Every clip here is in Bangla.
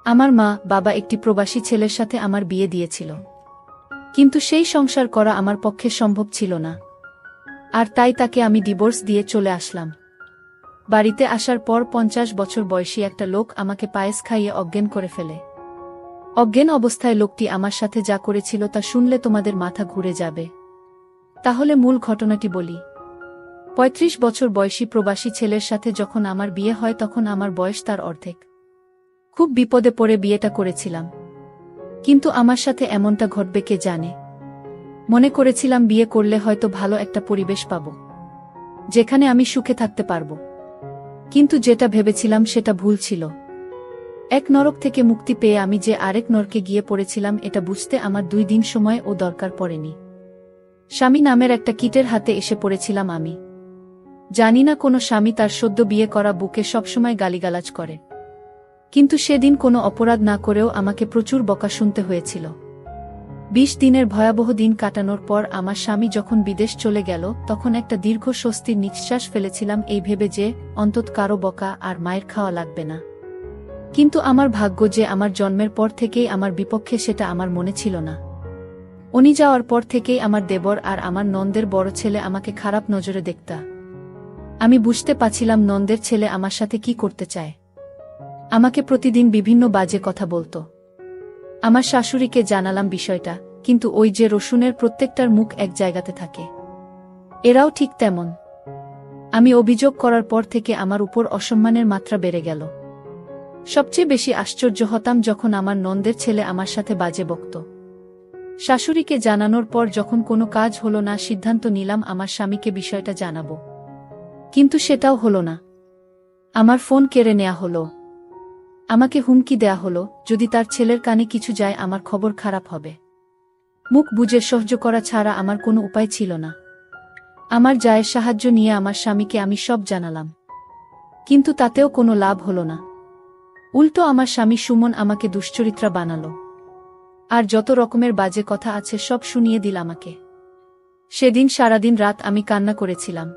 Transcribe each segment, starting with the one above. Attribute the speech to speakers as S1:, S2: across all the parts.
S1: আমার মা বাবা একটি প্রবাসী ছেলের সাথে আমার বিয়ে দিয়েছিল, কিন্তু সেই সংসার করা আমার পক্ষে সম্ভব ছিল না, আর তাই তাকে আমি ডিভোর্স দিয়ে চলে আসলাম। বাড়িতে আসার পর 50 বছর বয়সী একটা লোক আমাকে পায়েস খাইয়ে অজ্ঞান করে ফেলে। অজ্ঞান অবস্থায় লোকটি আমার সাথে যা করেছিল তা শুনলে তোমাদের মাথা ঘুরে যাবে। তাহলে মূল ঘটনাটি বলি। 35 বছর বয়সী প্রবাসী ছেলের সাথে যখন আমার বিয়ে হয় তখন আমার বয়স তার অর্ধেক। খুব বিপদে পড়ে বিয়েটা করেছিলাম, কিন্তু আমার সাথে এমনটা ঘটবে কে জানে। মনে করেছিলাম বিয়ে করলে হয়তো ভালো একটা পরিবেশ পাব, যেখানে আমি সুখে থাকতে পারব, কিন্তু যেটা ভেবেছিলাম সেটা ভুল ছিল। এক নরক থেকে মুক্তি পেয়ে আমি যে আরেক নরকে গিয়ে পড়েছিলাম এটা বুঝতে আমার 2 দিন সময় ও দরকার পড়েনি। স্বামী নামের একটা কীটের হাতে এসে পড়েছিলাম আমি। জানি না কোনো স্বামী তার সদ্য বিয়ে করা বুকে সবসময় গালিগালাজ করে, কিন্তু সেদিন কোনো অপরাধ না করেও আমাকে প্রচুর বকা শুনতে হয়েছিল। 20 দিনের ভয়াবহ দিন কাটানোর পর আমার স্বামী যখন বিদেশ চলে গেল তখন একটা দীর্ঘ স্বস্তির নিঃশ্বাস ফেলেছিলাম এই ভেবে যে অন্তত কারো বকা আর মায়ের খাওয়া লাগবে না। কিন্তু আমার ভাগ্য যে আমার জন্মের পর থেকেই আমার বিপক্ষে সেটা আমার মনে ছিল না। উনি যাওয়ার পর থেকেই আমার দেবর আর আমার নন্দের বড় ছেলে আমাকে খারাপ নজরে দেখতা। আমি বুঝতে পারছিলাম নন্দের ছেলে আমার সাথে কি করতে চায়। আমাকে প্রতিদিন বিভিন্ন বাজে কথা বলতো। আমার শাশুড়িকে জানালাম বিষয়টা, কিন্তু ওই যে রসুনের প্রত্যেকটার মুখ এক জায়গাতে থাকে, এরাও ঠিক তেমন। আমি অভিযোগ করার পর থেকে আমার উপর অসম্মানের মাত্রা বেড়ে গেল। সবচেয়ে বেশি আশ্চর্য হতাম যখন আমার নন্দের ছেলে আমার সাথে বাজে বকত। শাশুড়িকে জানানোর পর যখন কোনো কাজ হলো না সিদ্ধান্ত নিলাম আমার স্বামীকে বিষয়টা জানাবো, কিন্তু সেটাও হলো না। আমার ফোন কেড়ে নেওয়া হলো। আমাকে হুমকি দেয়া হলো যদি তার ছেলের কানে কিছু যায় আমার খবর খারাপ হবে। মুখ বুজে সহ্য করা ছাড়া আমার কোনো উপায় ছিল না। আমার জায়ের সাহায্য নিয়ে আমার স্বামীকে আমি সব জানালাম, কিন্তু তাতেও কোনো লাভ হলো না। উল্টো আমার স্বামী সুমন আমাকে দুশ্চরিত্রা বানালো, আর যত রকমের বাজে কথা আছে সব শুনিয়ে দিল আমাকে। সেদিন সারাদিন রাত আমি কান্না করেছিলাম।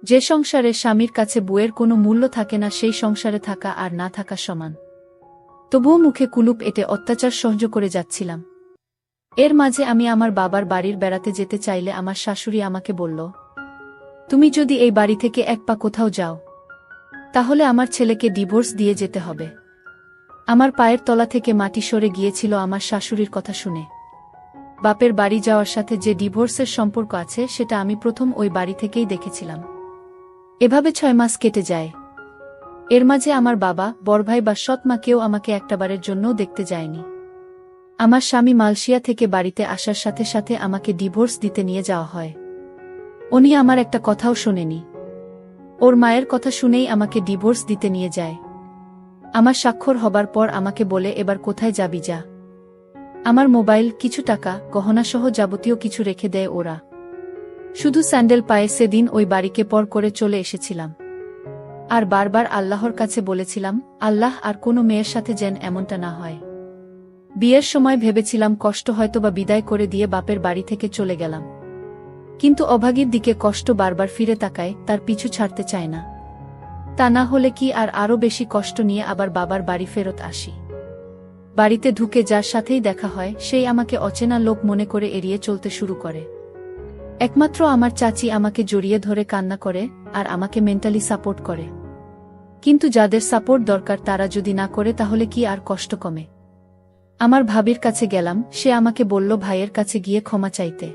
S1: যে সংসারে স্বামীর কাছে বউয়ের কোনো মূল্য থাকে না সেই সংসারে থাকা আর না থাকা সমান। তবুও মুখে কুলুপ এঁটে অত্যাচার সহ্য করে যাচ্ছিলাম। এর মাঝে আমি আমার বাবার বাড়ির বেড়াতে যেতে চাইলে আমার শাশুড়ি আমাকে বলল, তুমি যদি এই বাড়ি থেকে এক পা কোথাও যাও তাহলে আমার ছেলেকে ডিভোর্স দিয়ে যেতে হবে। আমার পায়ের তলা থেকে মাটি সরে গিয়েছিল আমার শাশুড়ির কথা শুনে। বাপের বাড়ি যাওয়ার সাথে যে ডিভোর্সের সম্পর্ক আছে সেটা আমি প্রথম ওই বাড়ি থেকেই দেখেছিলাম। এভাবে 6 মাস কেটে যায়। এর মাঝে আমার বাবা, বড়ভাই বা সৎমা কেউ আমাকে একটাবারের জন্যও দেখতে যায়নি। আমার স্বামী মালয়েশিয়া থেকে বাড়িতে আসার সাথে সাথে আমাকে ডিভোর্স দিতে নিয়ে যাওয়া হয়। উনি আমার একটা কথাও শোনেনি। ওর মায়ের কথা শুনেই আমাকে ডিভোর্স দিতে নিয়ে যায়। আমার স্বাক্ষর হবার পর আমাকে বলে এবার কোথায় যাবি যা। আমার মোবাইল, কিছু টাকা, গহনাসহ যাবতীয় কিছু রেখে দেয় ওরা। শুধু স্যান্ডেল পায়ে সেদিন ওই বাড়িকে পর করে চলে এসেছিলাম। আর বারবার আল্লাহর কাছে বলেছিলাম, আল্লাহ আর কোনো মেয়ের সাথে যেন এমনটা না হয়। বিয়ের সময় ভেবেছিলাম কষ্ট হয়তোবা বিদায় করে দিয়ে বাপের বাড়ি থেকে চলে গেলাম, কিন্তু অভাগীর দিকে কষ্ট বারবার ফিরে তাকায়, তার পিছু ছাড়তে চায় না। তা না হলে কি আর আরও বেশি কষ্ট নিয়ে আবার বাবার বাড়ি ফেরত আসি। বাড়িতে ঢুকে যার সাথেই দেখা হয় সেই আমাকে অচেনা লোক মনে করে এড়িয়ে চলতে শুরু করে। একমাত্র আমার চাচি আমাকে জড়িয়ে ধরে কান্না করে আর আমাকে মেন্টালি সাপোর্ট করে। কিন্তু যাদের সাপোর্ট দরকার তারা যদি না করে তাহলে কি আর কষ্ট কমে? আমার ভাবির কাছে গেলাম, সে আমাকে বলল ভাইয়ের কাছে গিয়ে ক্ষমা চাইতে।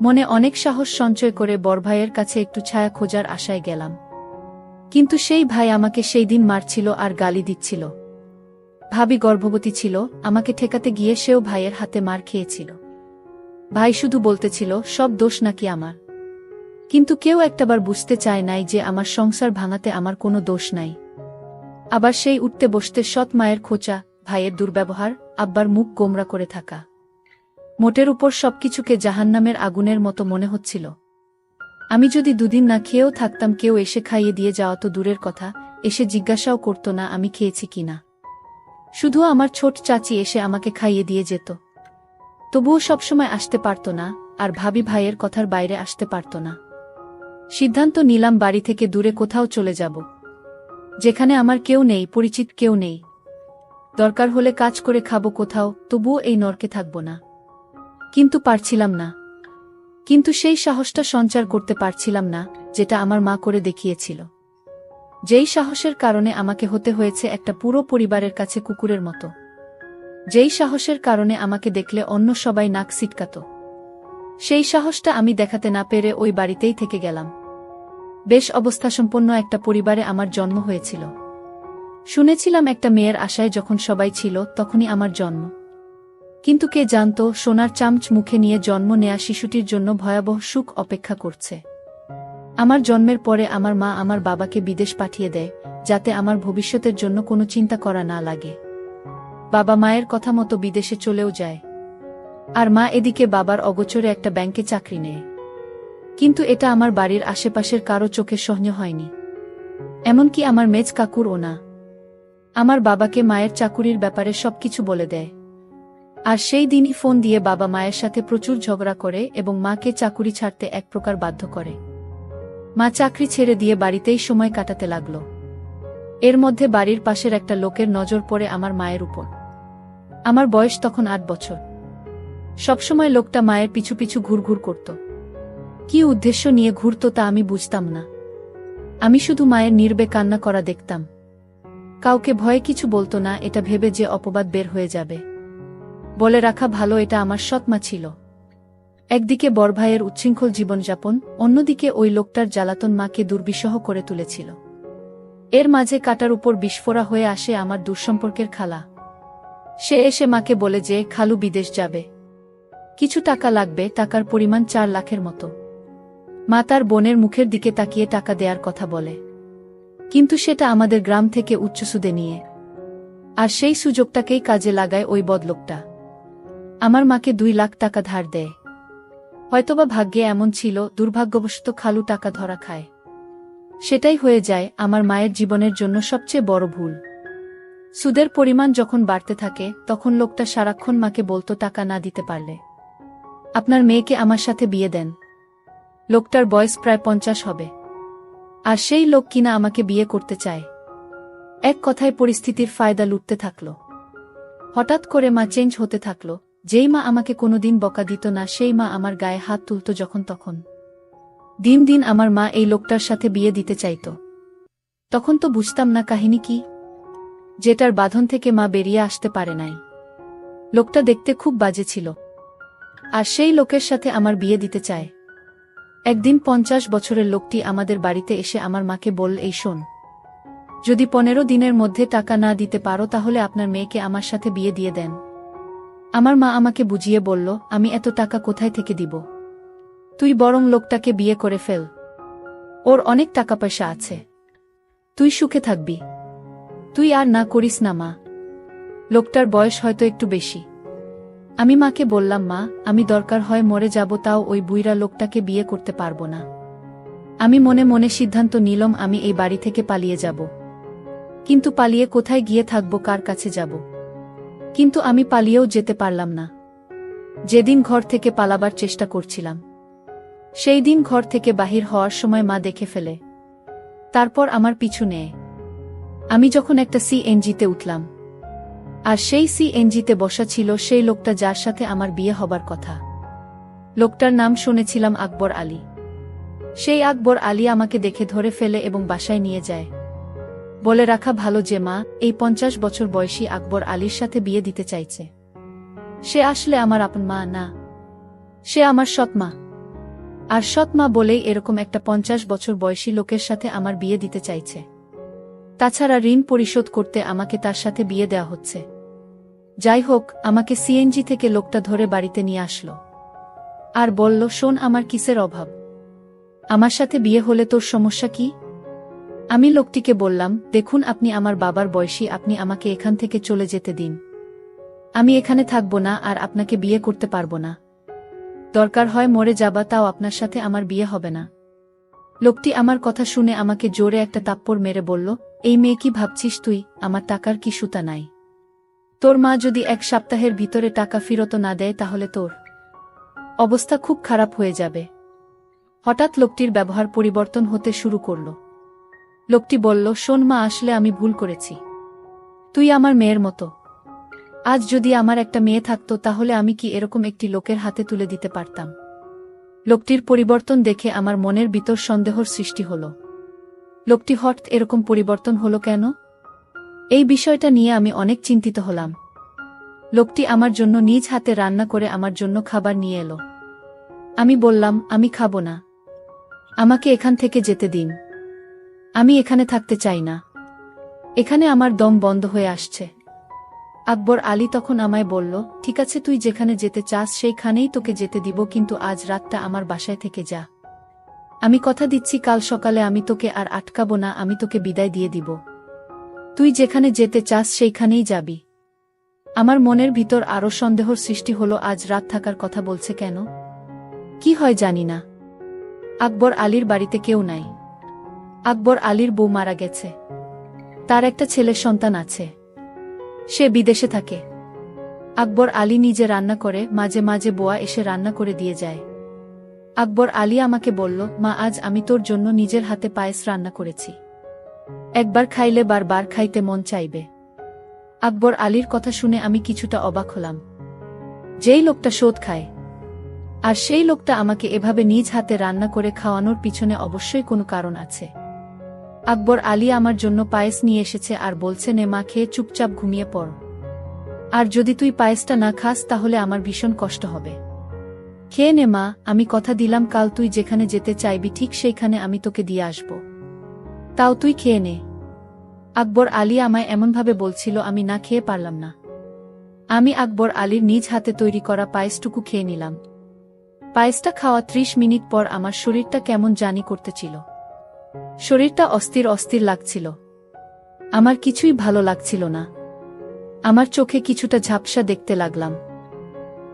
S1: মনে অনেক সাহস সঞ্চয় করে বড় ভাইয়ের কাছে একটু ছায়া খোঁজার আশায় গেলাম, কিন্তু সেই ভাই আমাকে সেই দিন মারছিল আর গালি দিচ্ছিল। ভাবি গর্ভবতী ছিল, আমাকে ঠেকাতে গিয়ে সেও ভাইয়ের হাতে মার খেয়েছিল। ভাই শুধু বলতেছিল সব দোষ নাকি আমার, কিন্তু কেউ একটাবার বুঝতে চায় নাই যে আমার সংসার ভাঙাতে আমার কোনো দোষ নাই। আবার সেই উঠতে বসতে সৎ মায়ের খোঁচা, ভাইয়ের দুর্ব্যবহার, আব্বার মুখ গোমরা করে থাকা, মোটের উপর সবকিছুকে জাহান্নামের আগুনের মতো মনে হচ্ছিল। আমি যদি 2 দিন না খেয়েও থাকতাম কেউ এসে খাইয়ে দিয়ে যাওয়া তো দূরের কথা, এসে জিজ্ঞাসাও করত না আমি খেয়েছি কিনা। শুধু আমার ছোট চাচি এসে আমাকে খাইয়ে দিয়ে যেত। তবুও সবসময় আসতে পারত না, আর ভাবি ভাইয়ের কথার বাইরে আসতে পারত না। সিদ্ধান্ত নিলাম বাড়ি থেকে দূরে কোথাও চলে যাব, যেখানে আমার কেউ নেই, পরিচিত কেউ নেই। দরকার হলে কাজ করে খাবো কোথাও, তবুও এই নরকে থাকব না। কিন্তু পারছিলাম না। কিন্তু সেই সাহসটা সঞ্চার করতে পারছিলাম না, যেটা আমার মা করে দেখিয়েছিল। যেই সাহসের কারণে আমাকে হতে হয়েছে একটা পুরো পরিবারের কাছে কুকুরের মতো। যেই সাহসের কারণে আমাকে দেখলে অন্য সবাই নাক সিটকাত। সেই সাহসটা আমি দেখাতে না পেরে ওই বাড়িতেই থেকে গেলাম। বেশ অবস্থাসম্পন্ন একটা পরিবারে আমার জন্ম হয়েছিল। শুনেছিলাম একটা মেয়ের আশায় যখন সবাই ছিল তখনই আমার জন্ম। কিন্তু কে জানত সোনার চামচ মুখে নিয়ে জন্ম নেয়া শিশুটির জন্য ভয়াবহ সুখ অপেক্ষা করছে। আমার জন্মের পরে আমার মা আমার বাবাকে বিদেশ পাঠিয়ে দেয়, যাতে আমার ভবিষ্যতের জন্য কোনো চিন্তা করা না লাগে। বাবা মায়ের কথা মতো বিদেশে চলেও যায়। আর মা এদিকে বাবার অগোচরে একটা ব্যাংকে চাকরি নেয়। কিন্তু এটা আমার বাড়ির আশেপাশের কারো চোখে সহ্য হয়নি, এমনকি আমার মেজ কাকুরও না। আমার বাবাকে মায়ের চাকুরির ব্যাপারে সবকিছু বলে দেয়। আর সেই দিনই ফোন দিয়ে বাবা মায়ের সাথে প্রচুর ঝগড়া করে এবং মাকে চাকুরি ছাড়তে এক প্রকার বাধ্য করে। মা চাকরি ছেড়ে দিয়ে বাড়িতেই সময় কাটাতে লাগল। এর মধ্যে বাড়ির পাশের একটা লোকের নজর পড়ে আমার মায়ের উপর। আমার বয়স তখন 8 বছর। সবসময় লোকটা মায়ের পিছু পিছু ঘুরঘুর করত। কি উদ্দেশ্য নিয়ে ঘুরত তা আমি বুঝতাম না। আমি শুধু মায়ের নির্বে কান্না করা দেখতাম। কাউকে ভয়ে কিছু বলতো না, এটা ভেবে যে অপবাদ বের হয়ে যাবে। বলে রাখা ভালো, এটা আমার সৎমা ছিল। একদিকে বড় ভাইয়ের উচ্ছৃঙ্খল জীবনযাপন, অন্যদিকে ওই লোকটার জ্বালাতন মাকে দুর্বিষহ করে তুলেছিল। এর মাঝে কাটার উপর বিস্ফোরা হয়ে আসে আমার দূরসম্পর্কের খালা। সে এসে মাকে বলে যে খালু বিদেশ যাবে, কিছু টাকা লাগবে, টাকার পরিমাণ 4 লাখের মতো। মা তার বোনের মুখের দিকে তাকিয়ে টাকা দেওয়ার কথা বলে, কিন্তু সেটা আমাদের গ্রাম থেকে উচ্চ সুদে নিয়ে। আর সেই সুযোগটাকেই কাজে লাগায় ওই বদলোকটা। আমার মাকে 2 লাখ টাকা ধার দেয়। হয়তোবা ভাগ্যে এমন ছিল, দুর্ভাগ্যবশত খালু টাকা ধরা খায়। সেটাই হয়ে যায় আমার মায়ের জীবনের জন্য সবচেয়ে বড় ভুল। সুদের পরিমাণ যখন বাড়তে থাকে তখন লোকটা সারাক্ষণ মাকে বলতো টাকা না দিতে পারলে আপনার মেয়েকে আমার সাথে বিয়ে দেন। লোকটার বয়স প্রায় 50 হবে। আর সেই লোক কিনা আমাকে বিয়ে করতে চায়। এক কথায় পরিস্থিতির ফায়দা লুটতে থাকল। হঠাৎ করে মা চেঞ্জ হতে থাকল। যেই মা আমাকে কোনোদিন বকা দিত না, সেই মা আমার গায়ে হাত তুলত যখন তখন। দিন দিন আমার মা এই লোকটার সাথে বিয়ে দিতে চাইত। তখন তো বুঝতাম না কাহিনী কি, যেটার বাঁধন থেকে মা বেরিয়ে আসতে পারে নাই। লোকটা দেখতে খুব বাজে ছিল, আর সেই লোকের সাথে আমার বিয়ে দিতে চায়। একদিন 50 বছরের লোকটি আমাদের বাড়িতে এসে আমার মাকে বলল, এই শোন, যদি 15 দিনের মধ্যে টাকা না দিতে পারো তাহলে আপনার মেয়েকে আমার সাথে বিয়ে দিয়ে দেন। আমার মা আমাকে বুঝিয়ে বলল, আমি এত টাকা কোথায় থেকে দিব? তুই বরং লোকটাকে বিয়ে করে ফেল, ওর অনেক টাকা পয়সা আছে, তুই সুখে থাকবি। তুই আর না করিস না মা। লোকটার বয়স হয়তো একটু বেশি। আমি মাকে বললাম, মা, আমি দরকার হয় মরে যাব, তাও ওই বুইরা লোকটাকে বিয়ে করতে পারবো না। আমি মনে মনে সিদ্ধান্ত নিলাম আমি এই বাড়ি থেকে পালিয়ে যাব। কিন্তু পালিয়ে কোথায় গিয়ে থাকবো, কার কাছে যাব? কিন্তু আমি পালিয়েও যেতে পারলাম না। যেদিন ঘর থেকে পালাবার চেষ্টা করছিলাম, সেই দিন ঘর থেকে বাহির হওয়ার সময় মা দেখে ফেলে। তারপর আমার পিছু নেয়। আমি যখন একটা সিএনজিতে উঠলাম, আর সেই সিএনজিতে বসা ছিল সেই লোকটা যার সাথে আমার বিয়ে হবার কথা। লোকটার নাম শুনেছিলাম আকবর আলী। সেই আকবর আলী আমাকে দেখে ধরে ফেলে এবং বাসায় নিয়ে যায়। বলে রাখা ভালো যে মা এই 50 বছর বয়সী আকবর আলীর সাথে বিয়ে দিতে চাইছে। সে আসলে আমার আপন মা না, সে আমার সৎমা। আর সৎমা বলেই এরকম একটা 50 বছর বয়সী লোকের সাথে আমার বিয়ে দিতে চাইছে। তাছাড়া ঋণ পরিশোধ করতে আমাকে তার সাথে বিয়ে দেওয়া হচ্ছে। যাই হোক, আমাকে সিএনজি থেকে লোকটা ধরে বাড়িতে নিয়ে আসলো আর বলল, শোন, আমার কিসের অভাব? আমার সাথে বিয়ে হলে তোর সমস্যা কি? আমি লোকটিকে বললাম, দেখুন, আপনি আমার বাবার বয়সী, আপনি আমাকে এখান থেকে চলে যেতে দিন। আমি এখানে থাকব না আর আপনাকে বিয়ে করতে পারবো না। দরকার হয় মরে যাবা, তাও আপনার সাথে আমার বিয়ে হবে না। লোকটি আমার কথা শুনে আমাকে জোরে একটা তাপ্পড় মেরে বলল, এই মেয়ে, কি ভাবছিস তুই? আমার টাকার কি সুতা নাই? তোর মা যদি 1 সপ্তাহের ভিতরে টাকা ফেরত না দেয় তাহলে তোর অবস্থা খুব খারাপ হয়ে যাবে। হঠাৎ লোকটির ব্যবহার পরিবর্তন হতে শুরু করল। লোকটি বলল, শোন মা, আসলে আমি ভুল করেছি। তুই আমার মেয়ের মতো, আজ যদি আমার একটা মেয়ে থাকতো তাহলে আমি কি এরকম একটি লোকের হাতে তুলে দিতে পারতাম? লোকটির পরিবর্তন দেখে আমার মনের ভিতর সন্দেহর সৃষ্টি হল। লোকটি হঠাৎ এরকম পরিবর্তন হলো কেন? এই বিষয়টা নিয়ে আমি অনেক চিন্তিত হলাম। লোকটি আমার জন্য নিজ হাতে রান্না করে আমার জন্য খাবার নিয়ে এলো। আমি বললাম, আমি খাবো না, আমাকে এখান থেকে যেতে দিন, আমি এখানে থাকতে চাই না, এখানে আমার দম বন্ধ হয়ে আসছে। আকবর আলী তখন আমায় বলল, ঠিক আছে, তুই যেখানে যেতে চাস সেইখানেই তোকে যেতে দিব, কিন্তু আজ রাতটা আমার বাসায় থেকে যা। আমি কথা দিচ্ছি কাল সকালে আমি তোকে আর আটকাবো না, আমি তোকে বিদায় দিয়ে দিব। তুই যেখানে যেতে চাস সেইখানেই যাবি। আমার মনের ভিতর আরো সন্দেহর সৃষ্টি হলো, আজ রাত থাকার কথা বলছে কেন? কি হয় জানি না। আকবর আলীর বাড়িতে কেউ নাই। আকবর আলীর বউ মারা গেছে। তার একটা ছেলের সন্তান আছে, সে বিদেশে থাকে। আকবর আলী নিজে রান্না করে, মাঝে মাঝে বোয়া এসে রান্না করে দিয়ে যায়। আকবর আলী আমাকে বলল, মা, আজ আমি তোর জন্য নিজের হাতে পায়েস রান্না করেছি, একবার খাইলে বারবার খাইতে মন চাইবে। আকবর আলীর কথা শুনে আমি কিছুটা অবাক হলাম। যেই লোকটা শোধ খায়, আর সেই লোকটা আমাকে এভাবে নিজ হাতে রান্না করে খাওয়ানোর পিছনে অবশ্যই কোনো কারণ আছে। আকবর আলী আমার জন্য পায়েস নিয়ে এসেছে আর বলছে, নে মা, খেয়ে চুপচাপ ঘুমিয়ে পড়। আর যদি তুই পায়েসটা না খাস তাহলে আমার ভীষণ কষ্ট হবে। খেয়ে নে মা, আমি কথা দিলাম কাল তুই যেখানে যেতে চাইবি ঠিক সেইখানে আমি তোকে দিয়ে আসব। তাও তুই খেয়ে নে। আকবর আলী আমায় এমনভাবে বলছিল, আমি না খেয়ে পারলাম না। আমি আকবর আলীর নিজ হাতে তৈরি করা পায়েসটুকু খেয়ে নিলাম। পায়েসটা খাওয়া 30 মিনিট পর আমার শরীরটা কেমন জানি করতেছিল। শরীরটা অস্থির অস্থির লাগছিল। আমার কিছুই ভালো লাগছিল না। আমার চোখে কিছুটা ঝাপসা দেখতে লাগলাম।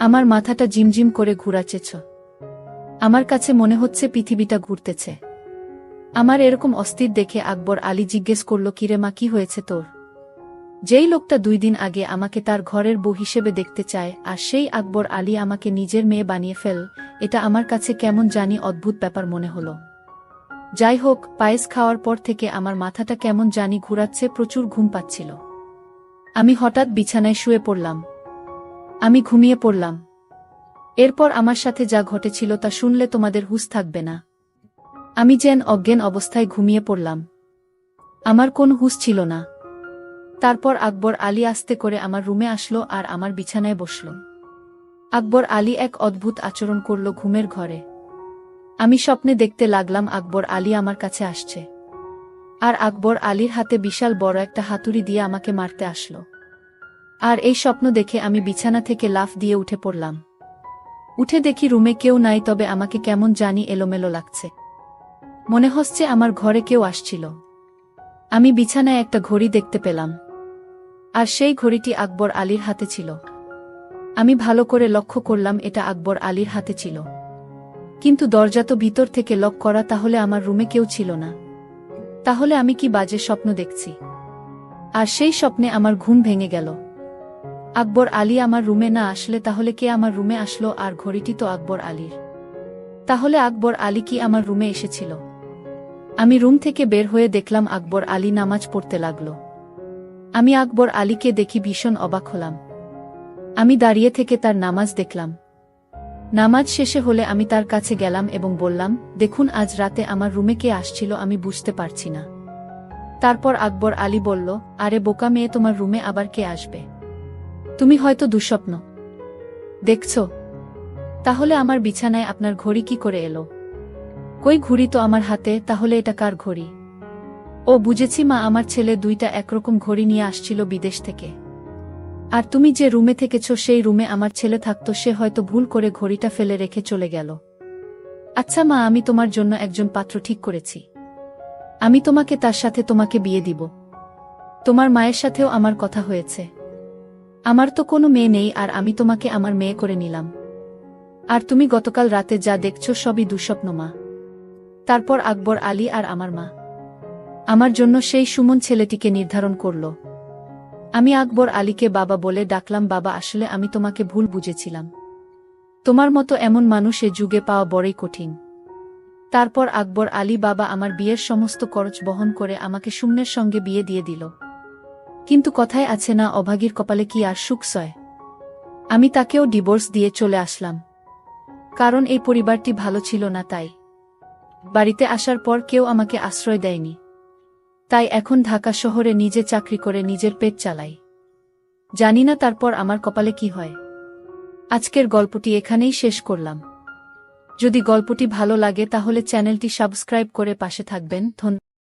S1: আমার মাথাটা জিমজিম করে ঘুরাচ্ছেছ। আমার কাছে মনে হচ্ছে পৃথিবীটা ঘুরতেছে। আমার এরকম অস্থির দেখে আকবর আলী জিজ্ঞেস করল, কিরে মা, কি হয়েছে তোর? যেই লোকটা 2 দিন আগে আমাকে তার ঘরের বউ হিসেবে দেখতে চায়, আর সেই আকবর আলী আমাকে নিজের মেয়ে বানিয়ে ফেল, এটা আমার কাছে কেমন জানি অদ্ভুত ব্যাপার মনে হলো। যাই হোক, পায়েস খাওয়ার পর থেকে আমার মাথাটা কেমন জানি ঘুরাচ্ছে, প্রচুর ঘুম পাচ্ছিল। আমি হঠাৎ বিছানায় শুয়ে পড়লাম। আমি ঘুমিয়ে পড়লাম। এরপর আমার সাথে যা ঘটেছিল তা শুনলে তোমাদের হুঁশ থাকবে না। আমি যেন অজ্ঞান অবস্থায় ঘুমিয়ে পড়লাম। আমার কোনো হুঁশ ছিল না। তারপর আকবর আলী আস্তে করে আমার রুমে আসলো আর আমার বিছানায় বসল। আকবর আলী এক অদ্ভুত আচরণ করল ঘুমের ঘরে। আমি স্বপ্নে দেখতে লাগলাম আকবর আলী আমার কাছে আসছে, আর আকবর আলীর হাতে বিশাল বড় একটা হাতুড়ি দিয়ে আমাকে মারতে আসলো। আর এই স্বপ্ন দেখে আমি বিছানা থেকে লাফ দিয়ে উঠে পড়লাম। উঠে দেখি রুমে কেউ নাই, তবে আমাকে কেমন জানি এলোমেলো লাগছে। মনে হচ্ছে আমার ঘরে কেউ আসছিল। আমি বিছানায় একটা ঘড়ি দেখতে পেলাম, আর সেই ঘড়িটি আকবর আলীর হাতে ছিল। আমি ভালো করে লক্ষ্য করলাম এটা আকবর আলীর হাতে ছিল, কিন্তু দরজা তো ভিতর থেকে লক করা, তাহলে আমার রুমে কেউ ছিল না। তাহলে আমি কি বাজে স্বপ্ন দেখছি? আর সেই স্বপ্নে আমার ঘুম ভেঙে গেল। আকবর আলী আমার রুমে না আসলে তাহলে কে আমার রুমে আসলো? আর ঘড়িটি তো আকবর আলীর। তাহলে আকবর আলী কি আমার রুমে এসেছিল? আমি রুম থেকে বের হয়ে দেখলাম আকবর আলী নামাজ পড়তে লাগল। আমি আকবর আলীকে দেখি ভীষণ অবাক হলাম। আমি দাঁড়িয়ে থেকে তার নামাজ দেখলাম। নামাজ শেষে হলে আমি তার কাছে গেলাম এবং বললাম, দেখুন, আজ রাতে আমার রুমে কে আসছিল আমি বুঝতে পারছি না। তারপর আকবর আলী বলল, আরে বোকা মেয়ে, তোমার রুমে আবার কে আসবে? তুমি হয়তো দুঃস্বপ্ন দেখছ। তাহলে আমার বিছানায় আপনার ঘড়ি কি করে এলো? কই, ঘড়ি তো আমার হাতে, তাহলে এটা কার ঘড়ি? ও বুঝেছি মা, আমার ছেলে 2টা একরকম ঘড়ি নিয়ে আসছিল বিদেশ থেকে। আর তুমি যে রুমে থেকেছ সেই রুমে আমার ছেলে থাকতো, সে হয়তো ভুল করে ঘড়িটা ফেলে রেখে চলে গেল। আচ্ছা মা, আমি তোমার জন্য একজন পাত্র ঠিক করেছি। আমি তোমাকে তার সাথে তোমাকে বিয়ে দিব। তোমার মায়ের সাথেও আমার কথা হয়েছে। আমার তো কোনো মেয়ে নেই, আর আমি তোমাকে আমার মেয়ে করে নিলাম। আর তুমি গতকাল রাতে যা দেখছো সবই দুঃস্বপ্ন মা। তারপর আকবর আলী আর আমার মা আমার জন্য সেই সুমন ছেলেটিকে নির্ধারণ করল। আমি আকবর আলীকে বাবা বলে ডাকলাম। বাবা, আসলে আমি তোমাকে ভুল বুঝেছিলাম। তোমার মতো এমন মানুষ এ যুগে পাওয়া বড়ই কঠিন। তারপর আকবর আলী বাবা আমার বিয়ের সমস্ত খরচ বহন করে আমাকে সুমনের সঙ্গে বিয়ে দিয়ে দিল। কিন্তু কথায় আছে না, অভাগীর কপালে কি আর সুখ সয়। আমি তাকেও ডিভোর্স দিয়ে চলে আসলাম, কারণ এই পরিবারটি ভালো ছিল না। তাই বাড়িতে আসার পর কেউ আমাকে আশ্রয় দেয়নি। তাই এখন ঢাকা শহরে নিজে চাকরি করে নিজের পেট চালাই। জানি না তারপর আমার কপালে কি হয়। আজকের গল্পটি এখানেই শেষ করলাম। যদি গল্পটি ভালো লাগে তাহলে চ্যানেলটি সাবস্ক্রাইব করে পাশে থাকবেন। ধন্যবাদ।